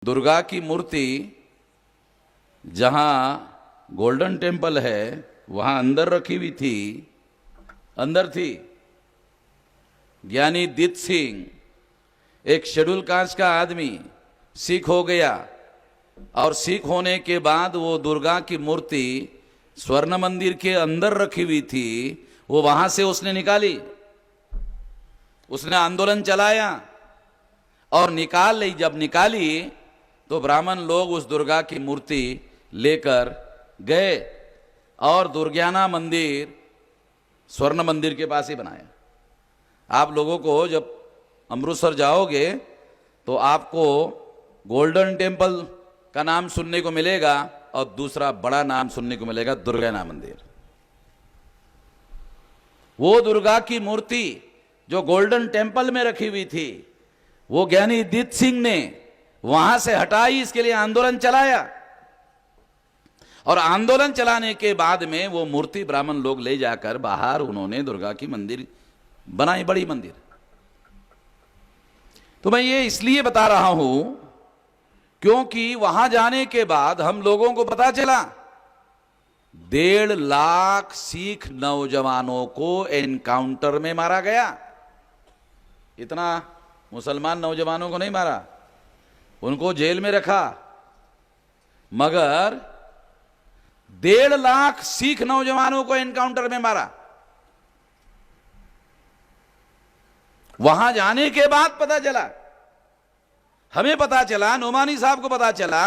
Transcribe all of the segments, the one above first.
दुर्गा की मूर्ति जहाँ golden temple है वहाँ अंदर रखी हुई थी, अंदर थी। ज्ञानी दीत सिंह एक शेड्यूल कास्ट का आदमी सिख हो गया और सिख होने के बाद वो दुर्गा की मूर्ति स्वर्ण मंदिर के अंदर रखी हुई थी, वो वहां से उसने निकाली। उसने आंदोलन चलाया और निकाल ली। जब निकाली तो ब्राह्मण लोग उस दुर्गा की मूर्ति लेकर गए और दुर्गाना मंदिर स्वर्ण मंदिर के पास ही बनाया। आप लोगों को जब अमृतसर जाओगे तो आपको गोल्डन टेम्पल का नाम सुनने को मिलेगा और दूसरा बड़ा नाम सुनने को मिलेगा दुर्गाना मंदिर। वो दुर्गा की मूर्ति जो गोल्डन टेम्पल में रखी हुई थी वो ज्ञानी दीत सिंह ने वहां से हटाई, इसके लिए आंदोलन चलाया और आंदोलन चलाने के बाद में वो मूर्ति ब्राह्मण लोग ले जाकर बाहर उन्होंने दुर्गा की मंदिर बनाई, बड़ी मंदिर। तो मैं ये इसलिए बता रहा हूं क्योंकि वहां जाने के बाद हम लोगों को पता चला 1.5 लाख सिख नौजवानों को एनकाउंटर में मारा गया। इतना मुसलमान नौजवानों को नहीं मारा, उनको जेल में रखा, मगर 1.5 लाख सिख नौजवानों को एनकाउंटर में मारा। वहां जाने के बाद पता चला, हमें पता चला, नोमानी साहब को पता चला,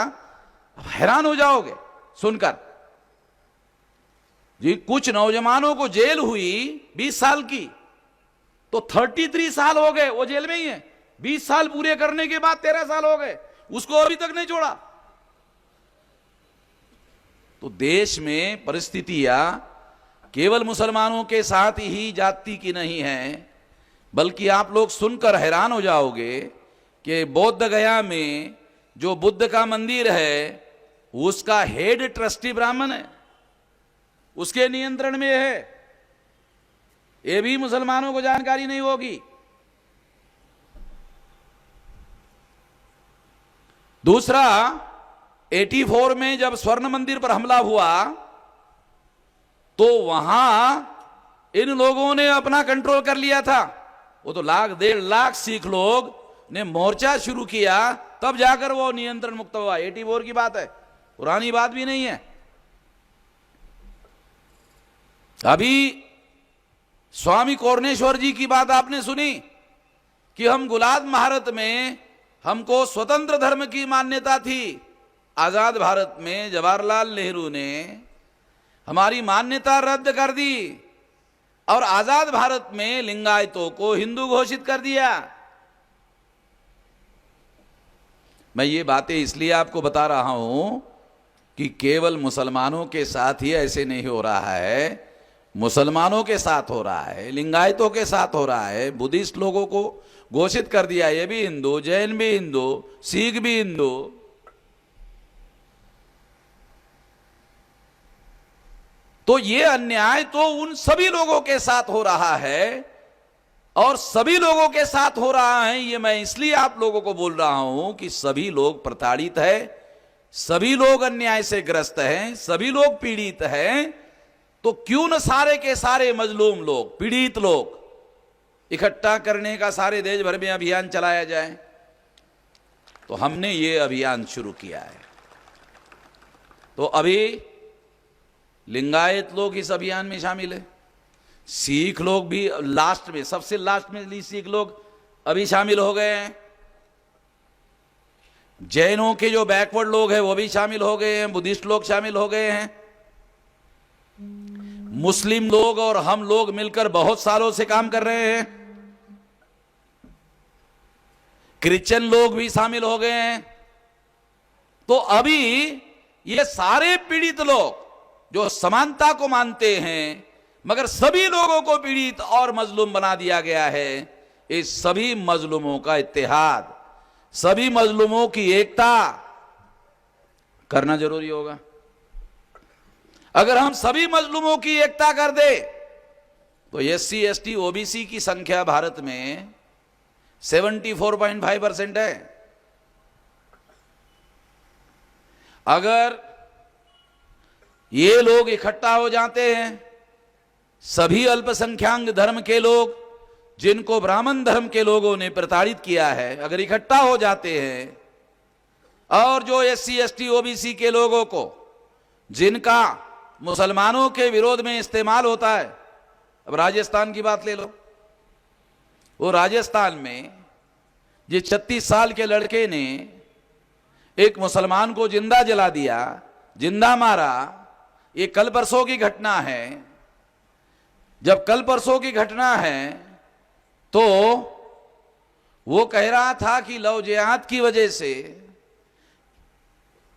हैरान हो जाओगे सुनकर जी। कुछ नौजवानों को जेल हुई 20 साल की, तो 33 साल हो गए वो जेल में ही है। 20 साल पूरे करने के बाद 13 साल हो गए, उसको अभी तक नहीं छोड़ा। तो देश में परिस्थितियां केवल मुसलमानों के साथ ही जाति की नहीं है, बल्कि आप लोग सुनकर हैरान हो जाओगे कि बोध गया में जो बुद्ध का मंदिर है उसका हेड ट्रस्टी ब्राह्मण है, उसके नियंत्रण में है। ये भी मुसलमानों को जानकारी नहीं होगी। दूसरा, 84 में जब स्वर्ण मंदिर पर हमला हुआ तो वहां इन लोगों ने अपना कंट्रोल कर लिया था। वो तो 1.5 लाख सिख लोग ने मोर्चा शुरू किया, तब जाकर वो नियंत्रण मुक्त हुआ। 84 की बात है, पुरानी बात भी नहीं है। अभी स्वामी कोरनेश्वर जी की बात आपने सुनी कि हम गुलाब भारत में हमको स्वतंत्र धर्म की मान्यता थी। आजाद भारत में जवाहरलाल नेहरू ने हमारी मान्यता रद्द कर दी और आजाद भारत में लिंगायतों को हिंदू घोषित कर दिया। मैं ये बातें इसलिए आपको बता रहा हूं कि केवल मुसलमानों के साथ ही ऐसे नहीं हो रहा है, मुसलमानों के साथ हो रहा है, लिंगायतों के साथ हो रहा है। बुद्धिस्ट लोगों को घोषित कर दिया ये भी हिंदू, जैन भी हिंदू, सिख भी हिंदू। तो ये अन्याय तो उन सभी लोगों के साथ हो रहा है और सभी लोगों के साथ हो रहा है। ये मैं इसलिए आप लोगों को बोल रहा हूं कि सभी लोग प्रताड़ित है, सभी लोग अन्याय से ग्रस्त हैं, सभी लोग पीड़ित हैं। तो क्यों न सारे के सारे मजलूम लोग, पीड़ित लोग इकट्ठा करने का सारे देश भर में अभियान चलाया जाए। तो हमने ये अभियान शुरू किया है। तो अभी लिंगायत लोग इस अभियान में शामिल है, सिख लोग भी लास्ट में, सबसे लास्ट में सिख लोग अभी शामिल हो गए हैं, जैनों के जो बैकवर्ड लोग हैं वो भी शामिल हो गए हैं, बुद्धिस्ट लोग शामिल हो गए हैं, मुस्लिम लोग और हम लोग मिलकर बहुत सालों से काम कर रहे हैं, क्रिश्चियन लोग भी शामिल हो गए हैं। तो अभी ये सारे पीड़ित लोग जो समानता को मानते हैं मगर सभी लोगों को पीड़ित और मजलूम बना दिया गया है, इस सभी मजलूमों का इत्तेहाद, सभी मजलूमों की एकता करना जरूरी होगा। अगर हम सभी मजलूमों की एकता कर दे तो SC ST OBC की संख्या भारत में 74.5% है। अगर ये लोग इकट्ठा हो जाते हैं, सभी अल्पसंख्याक धर्म के लोग जिनको ब्राह्मण धर्म के लोगों ने प्रताड़ित किया है, अगर इकट्ठा हो जाते हैं, और जो SC ST OBC के लोगों को जिनका मुसलमानों के विरोध में इस्तेमाल होता है। अब राजस्थान की बात ले लो, वो राजस्थान में जिस 36 साल के लड़के ने एक मुसलमान को जिंदा जला दिया, जिंदा मारा, ये कल परसों की घटना है। जब कल परसों की घटना है तो वो कह रहा था कि लव जिहाद की वजह से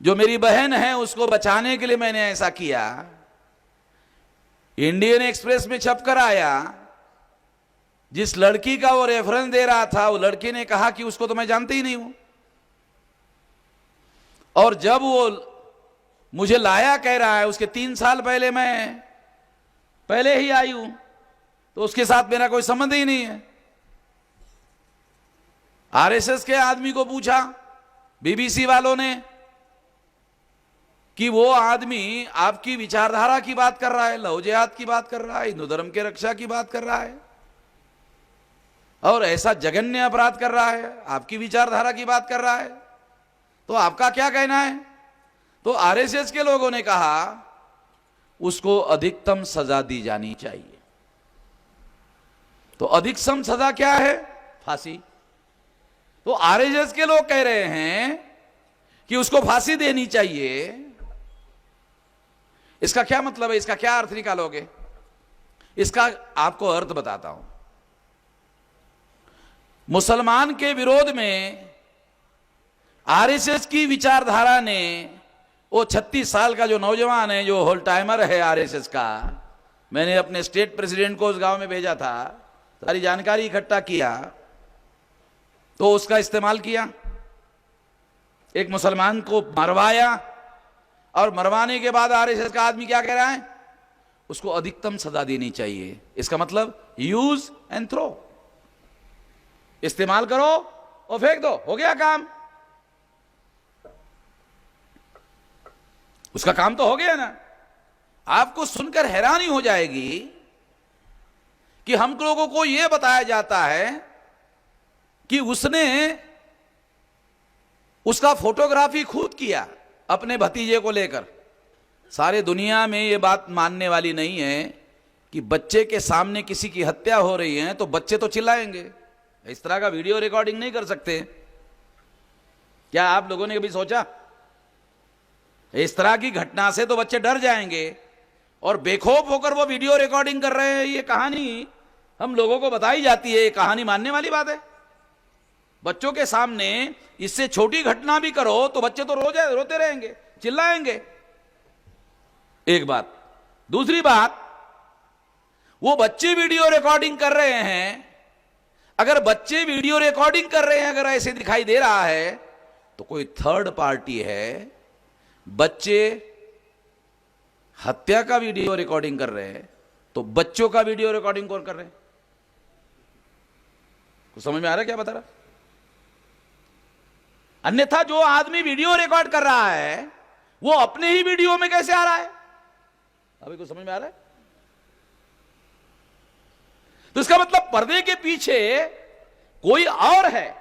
जो मेरी बहन है उसको बचाने के लिए मैंने ऐसा किया। इंडियन एक्सप्रेस में छपकर आया, जिस लड़की का वो रेफरेंस दे रहा था, वो लड़की ने कहा कि उसको तो मैं जानती ही नहीं हूं, और जब वो मुझे लाया कह रहा है उसके 3 साल पहले मैं पहले ही आई हूं, तो उसके साथ मेरा कोई संबंध ही नहीं है। RSS के आदमी को पूछा BBC वालों ने कि वो आदमी आपकी विचारधारा की बात कर रहा है, लव जिहाद की बात कर रहा है, हिंदू धर्म के रक्षा की बात कर रहा है, और ऐसा जघन्य अपराध कर रहा है, आपकी विचारधारा की बात कर रहा है, तो आपका क्या कहना है? तो RSS के लोगों ने कहा उसको अधिकतम सजा दी जानी चाहिए। तो अधिकतम सजा क्या है? फांसी। तो RSS के लोग कह रहे हैं कि उसको फांसी देनी चाहिए। इसका क्या मतलब है? इसका क्या अर्थ निकालोगे? इसका आपको अर्थ बताता हूं। मुसलमान के विरोध में RSS की विचारधारा ने, वो 36 साल का जो नौजवान है, जो होल टाइमर है RSS का, मैंने अपने स्टेट प्रेसिडेंट को उस गांव में भेजा था, सारी जानकारी इकट्ठा किया, तो उसका इस्तेमाल किया, एक मुसलमान को मरवाया, और मरवाने के बाद RSS का आदमी क्या कह रहा है? उसको अधिकतम सजा देनी चाहिए। इसका मतलब यूज एंड थ्रो, इस्तेमाल करो और फेंक दो, हो गया काम। उसका काम तो हो गया ना। आपको सुनकर हैरानी हो जाएगी कि हम लोगों को यह बताया जाता है कि उसने उसका फोटोग्राफी खुद किया अपने भतीजे को लेकर। सारे दुनिया में यह बात मानने वाली नहीं है कि बच्चे के सामने किसी की हत्या हो रही है तो बच्चे तो चिल्लाएंगे, इस तरह का वीडियो रिकॉर्डिंग नहीं कर सकते। क्या आप लोगों ने कभी सोचा? इस तरह की घटना से तो बच्चे डर जाएंगे, और बेखौफ होकर वो वीडियो रिकॉर्डिंग कर रहे हैं। ये कहानी हम लोगों को बताई जाती है, ये कहानी मानने वाली बात है? बच्चों के सामने इससे छोटी घटना भी करो तो बच्चे तो रोते रहेंगे, चिल्लाएंगे। एक बात। दूसरी बात, वो बच्चे वीडियो रिकॉर्डिंग कर रहे हैं। अगर बच्चे वीडियो रिकॉर्डिंग कर रहे हैं, अगर ऐसे दिखाई दे रहा है, तो कोई थर्ड पार्टी है। बच्चे हत्या का वीडियो रिकॉर्डिंग कर रहे हैं, तो बच्चों का वीडियो रिकॉर्डिंग कौन कर रहे हैं? कुछ समझ में आ रहा है क्या बता रहा? अन्यथा जो आदमी वीडियो रिकॉर्ड कर रहा है वो अपने ही वीडियो में कैसे आ रहा है? अभी कुछ समझ में आ रहा है? तो इसका मतलब पर्दे के पीछे कोई और है।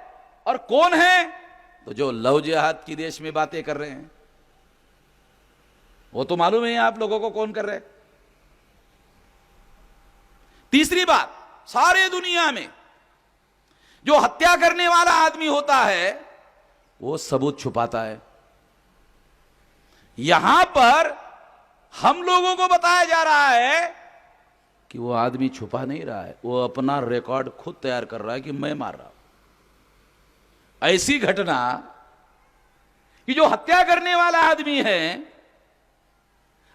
और कौन है? तो जो लव जिहाद की देश में बातें कर रहे हैं, वो तो मालूम है आप लोगों को कौन कर रहे हैं। तीसरी बात, सारे दुनिया में जो हत्या करने वाला आदमी होता है वो सबूत छुपाता है। यहां पर हम लोगों को बताया जा रहा है कि वो आदमी छुपा नहीं रहा है, वो अपना रिकॉर्ड खुद तैयार कर रहा है कि मैं मार रहा हूं। ऐसी घटना कि जो हत्या करने वाला आदमी है,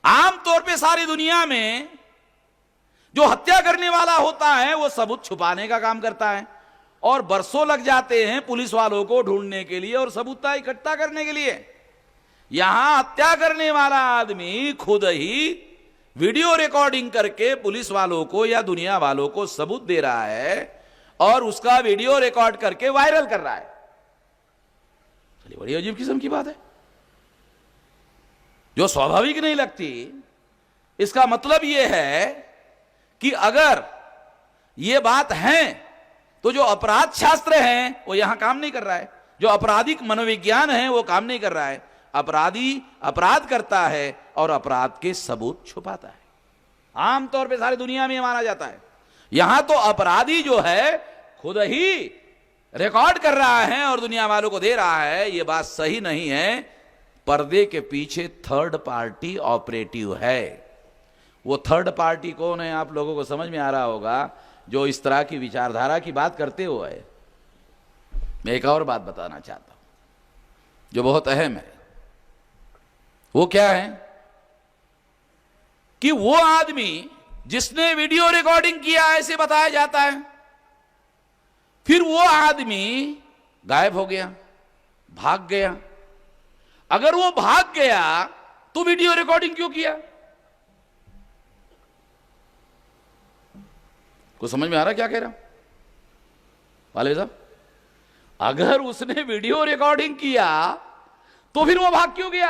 आमतौर पे सारी दुनिया में जो हत्या करने वाला होता है वो सबूत छुपाने का काम करता है, और बरसों लग जाते हैं पुलिस वालों को ढूंढने के लिए और सबूत इकट्ठा करने के लिए। यहां हत्या करने वाला आदमी खुद ही वीडियो रिकॉर्डिंग करके पुलिस वालों को या दुनिया वालों को सबूत दे रहा है, और उसका वीडियो रिकॉर्ड करके वायरल कर रहा है। चलिए, बड़ी अजीब किस्म की बात है। जो स्वाभाविक नहीं लगती। इसका मतलब यह है कि अगर यह बात है तो जो अपराध शास्त्र है वो यहां काम नहीं कर रहा है, जो आपराधिक मनोविज्ञान है वो काम नहीं कर रहा है। अपराधी अपराध करता है और अपराध के सबूत छुपाता है। आमतौर पे सारी दुनिया में माना जाता है। यहां तो अपराधी जो है खुद ही रिकॉर्ड कर रहा है और दुनिया वालों को दे रहा है। यह बात सही नहीं है। पर्दे के पीछे थर्ड पार्टी ऑपरेटिव है। वो थर्ड पार्टी कौन है आप लोगों को समझ में आ रहा होगा। जो इस तरह की विचारधारा की बात करते हुए मैं एक और बात बताना चाहता हूं जो बहुत अहम है। वो क्या है कि वो आदमी जिसने वीडियो रिकॉर्डिंग किया ऐसे बताया जाता है, फिर वो आदमी गायब हो गया, भाग गया। अगर वो भाग गया तो वीडियो रिकॉर्डिंग क्यों किया? को समझ में आ रहा क्या कह रहा हूं वाले साहब? अगर उसने वीडियो रिकॉर्डिंग किया तो फिर वो भाग क्यों गया?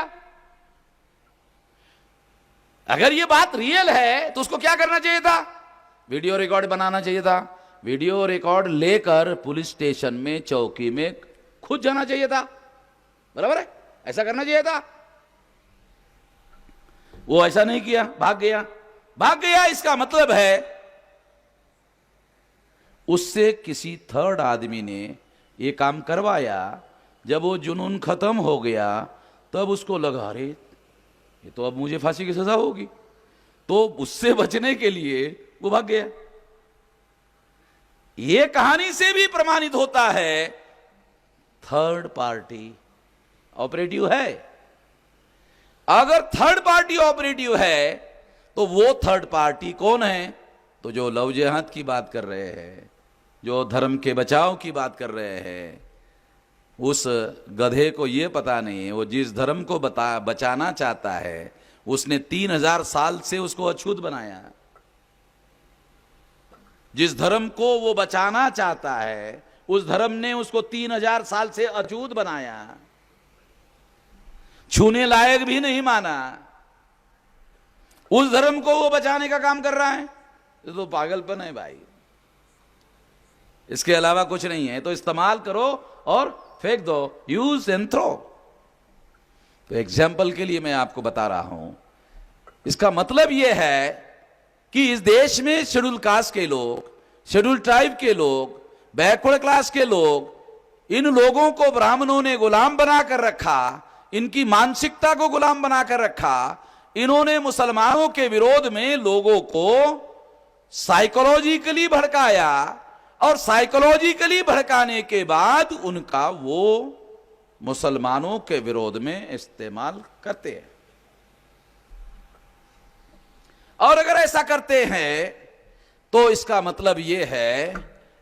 अगर ये बात रियल है तो उसको क्या करना चाहिए था? वीडियो रिकॉर्ड बनाना चाहिए था। वीडियो रिकॉर्ड लेकर पुलिस स्टेशन में, चौकी में खुद जाना चाहिए था। बराबर है, ऐसा करना चाहिए था। वो ऐसा नहीं किया, भाग गया। भाग गया इसका मतलब है उससे किसी थर्ड आदमी ने ये काम करवाया। जब वो जुनून खत्म हो गया तब उसको लगा अरे ये तो अब मुझे फांसी की सजा होगी, तो उससे बचने के लिए वो भाग गया। ये कहानी से भी प्रमाणित होता है थर्ड पार्टी ऑपरेटिव है। अगर थर्ड पार्टी ऑपरेटिव है तो वो थर्ड पार्टी कौन है? तो जो लव जिहाद की बात कर रहे हैं, जो धर्म के बचाव की बात कर रहे हैं, उस गधे को यह पता नहीं, वो जिस धर्म को बचाना चाहता है उसने 3000 साल से उसको अछूत बनाया। जिस धर्म को वो बचाना चाहता है उस धर्म ने उसको 3000 साल से अछूत बनाया, छूने लायक भी नहीं माना। उस धर्म को वो बचाने का काम कर रहा है। ये तो पागलपन है भाई, इसके अलावा कुछ नहीं है। तो इस्तेमाल करो और फेंक दो, यूज एंड थ्रो। तो एग्जाम्पल के लिए मैं आपको बता रहा हूं। इसका मतलब यह है कि इस देश में शेड्यूल कास्ट के लोग, शेड्यूल ट्राइब के लोग, बैकवर्ड क्लास के लोग, इन लोगों को ब्राह्मणों ने गुलाम बनाकर रखा, इनकी मानसिकता को गुलाम बनाकर रखा। इन्होंने मुसलमानों के विरोध में लोगों को साइकोलॉजिकली भड़काया और साइकोलॉजिकली भड़काने के बाद उनका वो मुसलमानों के विरोध में इस्तेमाल करते हैं। और अगर ऐसा करते हैं तो इसका मतलब यह है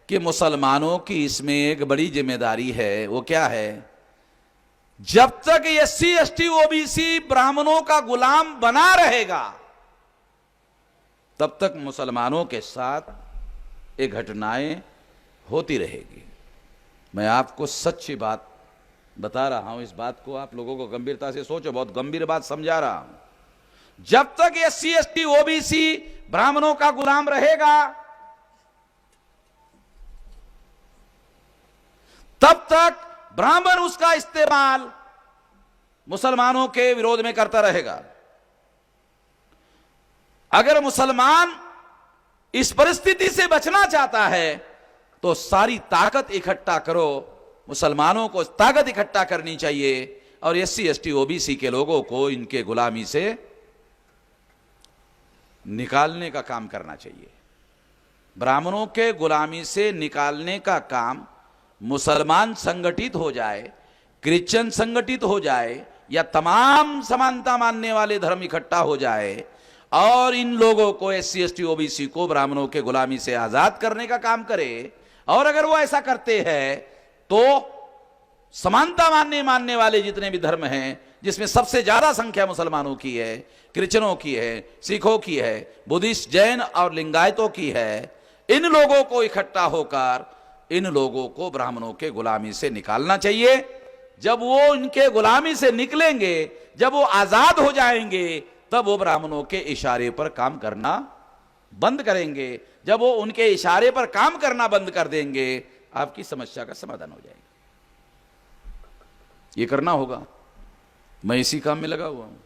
कि मुसलमानों की इसमें एक बड़ी जिम्मेदारी है। वो क्या है? जब तक SC ST OBC ब्राह्मणों का गुलाम बना रहेगा तब तक मुसलमानों के साथ ये घटनाएं होती रहेगी। मैं आपको सच्ची बात बता रहा हूं। इस बात को आप लोगों को गंभीरता से सोचो, बहुत गंभीर बात समझा रहा हूं। जब तक SC ST OBC ब्राह्मणों का गुलाम रहेगा तब तक ब्राह्मण उसका इस्तेमाल मुसलमानों के विरोध में करता रहेगा। अगर मुसलमान इस परिस्थिति से बचना चाहता है तो सारी ताकत इकट्ठा करो। मुसलमानों को ताकत इकट्ठा करनी चाहिए और SC ST OBC के लोगों को इनके गुलामी से निकालने का काम करना चाहिए। ब्राह्मणों के गुलामी से निकालने का काम मुसलमान संगठित हो जाए, क्रिश्चियन संगठित हो जाए, या तमाम समानता मानने वाले धर्म इकट्ठा हो जाए और इन लोगों को SC ST OBC को ब्राह्मणों के गुलामी से आजाद करने का काम करे। और अगर वो ऐसा करते हैं तो समानता मानने वाले जितने भी धर्म हैं, जिसमें सबसे ज्यादा संख्या मुसलमानों की है, क्रिश्चियनों की है, सिखों की है, बुद्धिस्ट, जैन और लिंगायतों की है, इन लोगों को इकट्ठा होकर इन लोगों को ब्राह्मणों के गुलामी से निकालना चाहिए। जब वो इनके गुलामी से निकलेंगे जब वो आजाद हो जाएंगे तब वो ब्राह्मणों के इशारे पर काम करना बंद करेंगे। जब वो उनके इशारे पर काम करना बंद कर देंगे, आपकी समस्या का समाधान हो जाएगा। ये करना होगा। मैं इसी काम में लगा हुआ हूं।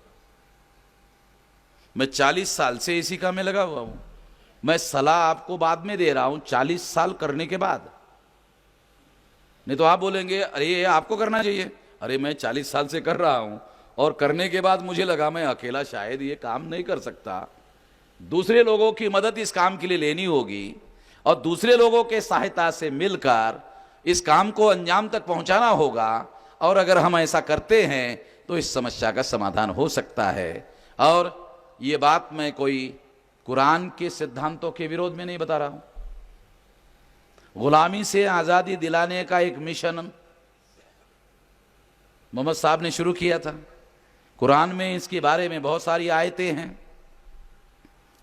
मैं 40 साल से इसी काम में लगा हुआ हूं। मैं सलाह आपको बाद में दे रहा हूं, 40 साल करने के बाद। नहीं तो आप बोलेंगे अरे ये आपको करना चाहिए। अरे मैं 40 साल से कर रहा हूं और करने के बाद मुझे लगा मैं अकेला शायद ये काम नहीं कर सकता, दूसरे लोगों की मदद इस काम के लिए लेनी होगी और दूसरे लोगों के सहायता से मिलकर इस काम को अंजाम तक पहुंचाना होगा। और अगर हम ऐसा करते हैं तो इस समस्या का समाधान हो सकता है। और ये बात मैं कोई कुरान के सिद्धांतों के विरोध में नहीं बता रहा हूं। गुलामी से आजादी दिलाने का एक मिशन मोहम्मद साहब ने शुरू किया था। कुरान में इसके बारे में बहुत सारी आयतें हैं,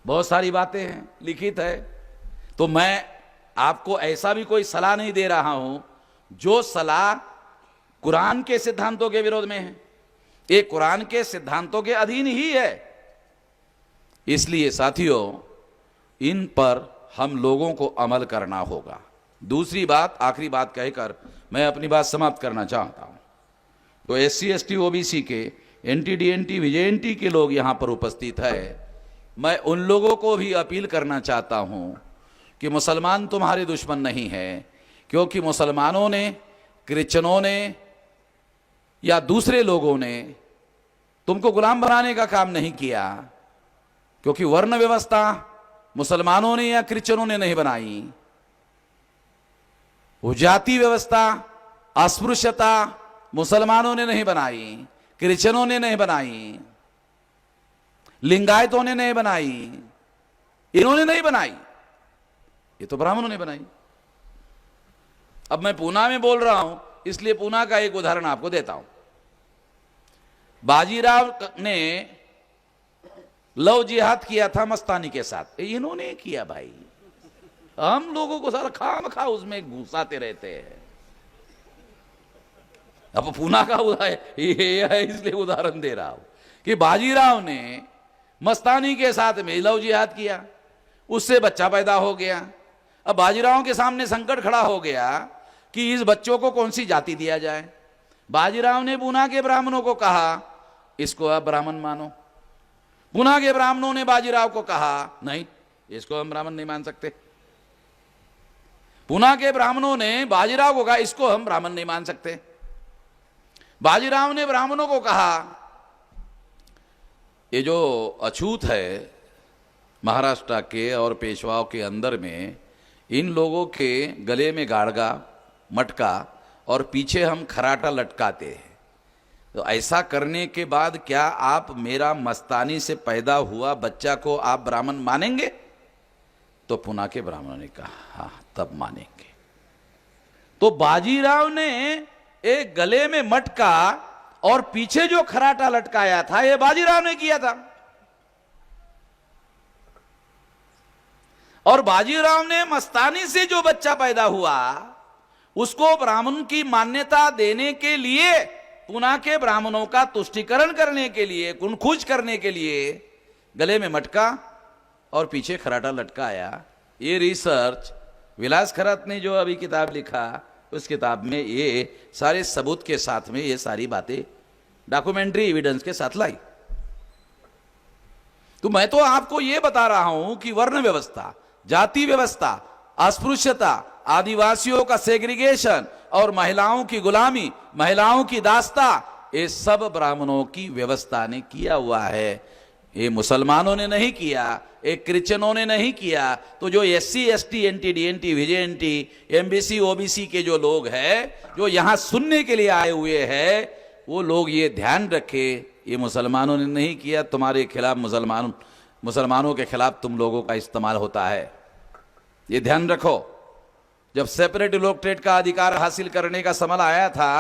बहुत सारी बातें हैं, लिखित है। तो मैं आपको ऐसा भी कोई सलाह नहीं दे रहा हूं जो सलाह कुरान के सिद्धांतों के विरोध में है। ये कुरान के सिद्धांतों के अधीन ही है। इसलिए साथियों, इन पर हम लोगों को अमल करना होगा। दूसरी बात, आखिरी बात कहकर मैं अपनी बात समाप्त करना चाहता हूं। तो SC ST OBC के NT DNT VJNT के लोग यहां पर उपस्थित है। मैं उन लोगों को भी अपील करना चाहता हूं कि मुसलमान तुम्हारे दुश्मन नहीं है, क्योंकि मुसलमानों ने, क्रिश्चनों ने या दूसरे लोगों ने तुमको गुलाम बनाने का काम नहीं किया। क्योंकि वर्ण व्यवस्था मुसलमानों ने या क्रिश्चनों ने नहीं बनाई। वो जाति व्यवस्था, अस्पृश्यता मुसलमानों ने नहीं बनाई, क्रिश्चनों ने नहीं बनाई, लिंगायतों ने नहीं बनाई, इन्होंने नहीं बनाई, ये तो ब्राह्मणों ने बनाई। अब मैं पूना में बोल रहा हूं, इसलिए पूना का एक उदाहरण आपको देता हूं। बाजीराव ने लव जिहाद किया था मस्तानी के साथ। इन्होंने किया भाई। हम लोगों को सारा खामखा उसमें घुसाते रहते हैं। अब पूना का ये है, इसलिए उदाहरण दे रहा हूं कि बाजीराव ने मस्तानी के साथ में लव जिहाद किया, उससे बच्चा पैदा हो गया। अब बाजीराव के सामने संकट खड़ा हो गया कि इस बच्चों को कौन सी जाति दिया जाए। बाजीराव ने पूना के ब्राह्मणों को कहा इसको आप ब्राह्मण मानो। पूना के ब्राह्मणों ने बाजीराव को कहा नहीं, इसको हम ब्राह्मण नहीं मान सकते। पूना के ब्राह्मणों ने बाजीराव को कहा इसको हम ब्राह्मण नहीं मान सकते। बाजीराव ने ब्राह्मणों को कहा ये जो अछूत है महाराष्ट्र के और पेशवाओं के अंदर में, इन लोगों के गले में गाड़गा, मटका और पीछे हम खराटा लटकाते हैं। तो ऐसा करने के बाद क्या आप मेरा मस्तानी से पैदा हुआ बच्चा को आप ब्राह्मण मानेंगे? तो पूना के ब्राह्मणों ने कहा हाँ तब मानेंगे। तो बाजीराव ने एक गले में मटका और पीछे जो खराटा लटकाया था ये बाजीराव ने किया था। और बाजीराव ने मस्तानी से जो बच्चा पैदा हुआ उसको ब्राह्मण की मान्यता देने के लिए, पूना के ब्राह्मणों का तुष्टीकरण करने के लिए, खुश करने के लिए गले में मटका और पीछे खराटा लटकाया। ये रिसर्च विलास खरात ने जो अभी किताब लिखा उस किताब में ये सारे सबूत के साथ में ये सारी बातें डॉक्यूमेंट्री एविडेंस के साथ लाई। तो मैं तो आपको ये बता रहा हूं कि वर्ण व्यवस्था, जाति व्यवस्था, अस्पृश्यता, आदिवासियों का सेग्रीगेशन और महिलाओं की गुलामी, महिलाओं की दास्ता, ये सब ब्राह्मणों की व्यवस्था ने किया हुआ है। ये मुसलमानों ने नहीं किया, एक क्रिश्चियनों ने नहीं किया। तो जो SC ST NT DNT VJNT MBC OBC के जो लोग हैं जो यहां सुनने के लिए आए हुए हैं, वो लोग ये ध्यान रखे ये मुसलमानों ने नहीं किया। तुम्हारे खिलाफ मुसलमानों के खिलाफ तुम लोगों का इस्तेमाल होता है, ये ध्यान रखो। जब सेपरेट इलेक्टोरेट का अधिकार हासिल करने का समय आया था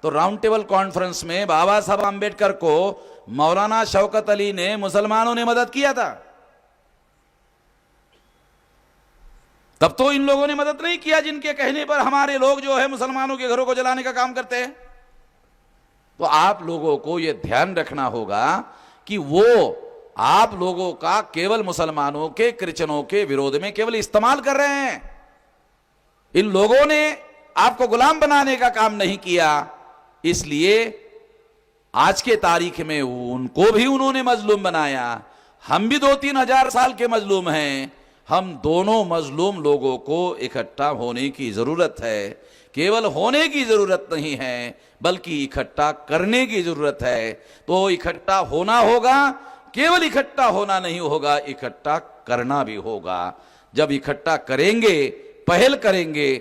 तो राउंड टेबल कॉन्फ्रेंस में बाबा साहब आंबेडकर को मौलाना शौकत अली ने, मुसलमानों ने मदद किया था। तब तो इन लोगों ने मदद नहीं किया जिनके कहने पर हमारे लोग जो है मुसलमानों के घरों को जलाने का काम करते हैं। तो आप लोगों को यह ध्यान रखना होगा कि वो आप लोगों का केवल मुसलमानों के, क्रिश्चियनों के विरोध में केवल इस्तेमाल कर रहे हैं। इन लोगों ने आपको गुलाम बनाने का काम नहीं किया, इसलिए आज के तारीख में उनको भी उन्होंने मजलूम बनाया। हम भी 2-3 हजार साल के मजलूम हैं। हम दोनों मजलूम लोगों को इकट्ठा होने की जरूरत है। केवल होने की जरूरत नहीं है, बल्कि इकट्ठा करने की जरूरत है। तो इकट्ठा होना होगा, केवल इकट्ठा होना नहीं होगा, इकट्ठा करना भी होगा। जब इकट्ठा करेंगे, पहल करेंगे,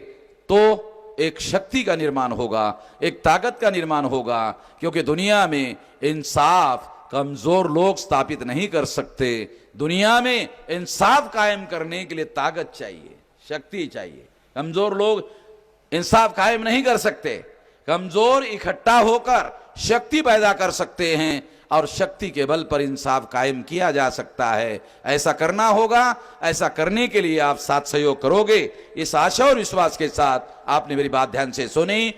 तो एक शक्ति का निर्माण होगा, एक ताकत का निर्माण होगा। क्योंकि दुनिया में इंसाफ कमजोर लोग स्थापित नहीं कर सकते। दुनिया में इंसाफ कायम करने के लिए ताकत चाहिए, शक्ति चाहिए। कमजोर लोग इंसाफ कायम नहीं कर सकते। कमजोर इकट्ठा होकर शक्ति पैदा कर सकते हैं और शक्ति के बल पर इंसाफ कायम किया जा सकता है। ऐसा करना होगा। ऐसा करने के लिए आप साथ सहयोग करोगे, इस आशा और विश्वास के साथ आपने मेरी बात ध्यान से सुनी।